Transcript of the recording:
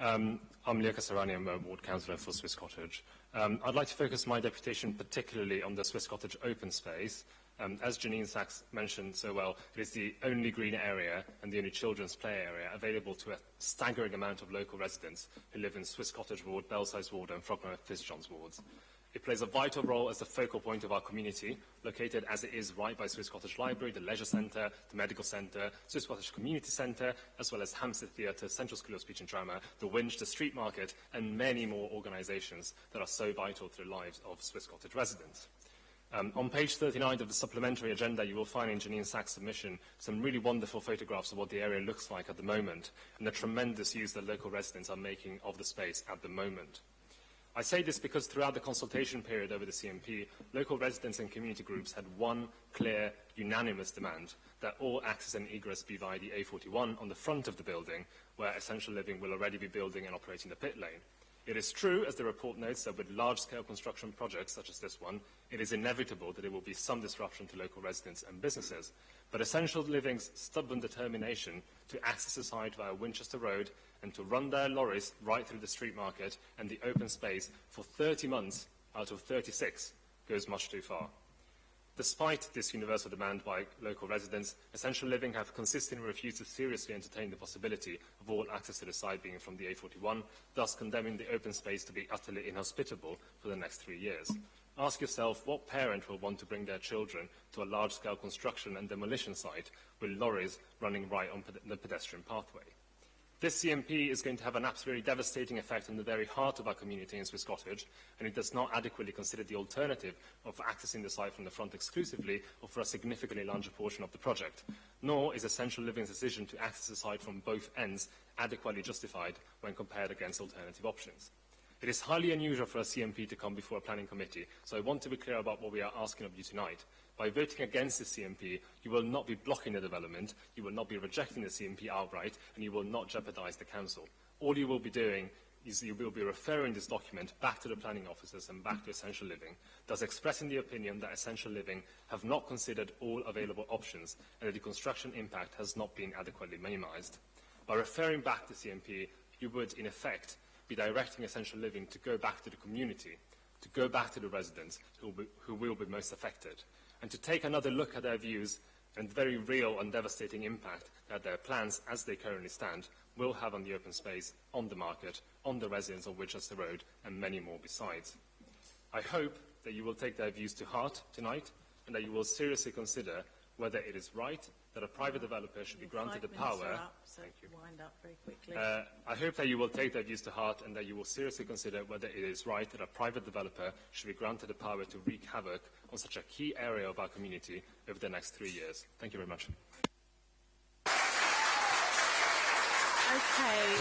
I'm Leo Cassarani. I'm a ward councillor for Swiss Cottage. I'd like to focus my deputation particularly on the Swiss Cottage open space. As Janine Sachs mentioned so well, it is the only green area and the only children's play area available to a staggering amount of local residents who live in Swiss Cottage Ward, Belsize Ward and Frogmore Fitzjohn's wards. It plays a vital role as the focal point of our community, located as it is right by Swiss Cottage Library, the Leisure Centre, the Medical Centre, Swiss Cottage Community Centre, as well as Hampstead Theatre, Central School of Speech and Drama, the Winch, the Street Market, and many more organisations that are so vital to the lives of Swiss Cottage residents. On page 39 of the supplementary agenda, you will find in Janine Sachs' submission some really wonderful photographs of what the area looks like at the moment and the tremendous use that local residents are making of the space at the moment. I say this because throughout the consultation period over the CMP, local residents and community groups had one clear, unanimous demand that all access and egress be via the A41 on the front of the building, where Essential Living will already be building and operating the pit lane. It is true, as the report notes, that with large-scale construction projects such as this one, it is inevitable that there will be some disruption to local residents and businesses. But Essential Living's stubborn determination to access the site via Winchester Road and to run their lorries right through the street market and the open space for 30 months out of 36 goes much too far. Despite this universal demand by local residents, Essential Living have consistently refused to seriously entertain the possibility of all access to the site being from the A41, thus condemning the open space to be utterly inhospitable for the next 3 years. Ask yourself what parent will want to bring their children to a large-scale construction and demolition site with lorries running right on the pedestrian pathway. This CMP is going to have an absolutely devastating effect on the very heart of our community in Swiss Cottage, and it does not adequately consider the alternative of accessing the site from the front exclusively or for a significantly larger portion of the project. Nor is Essential Living's decision to access the site from both ends adequately justified when compared against alternative options. It is highly unusual for a CMP to come before a planning committee, so I want to be clear about what we are asking of you tonight. By voting against the CMP, you will not be blocking the development, you will not be rejecting the CMP outright, and you will not jeopardise the council. All you will be doing is you will be referring this document back to the planning officers and back to Essential Living, thus expressing the opinion that Essential Living have not considered all available options and that the construction impact has not been adequately minimised. By referring back to CMP, you would, in effect, be directing Essential Living to go back to the community, to go back to the residents who will be most affected, and to take another look at their views and the very real and devastating impact that their plans, as they currently stand, will have on the open space, on the market, on the residents of Winchester Road, and many more besides. I hope that you will take their views to heart tonight, and that you will seriously consider whether it is right that a private developer should be granted the power. Thank you. Wind up very quickly. I hope that you will take their views to heart and that you will seriously consider whether it is right that a private developer should be granted the power to wreak havoc on such a key area of our community over the next 3 years. Thank you very much. Okay.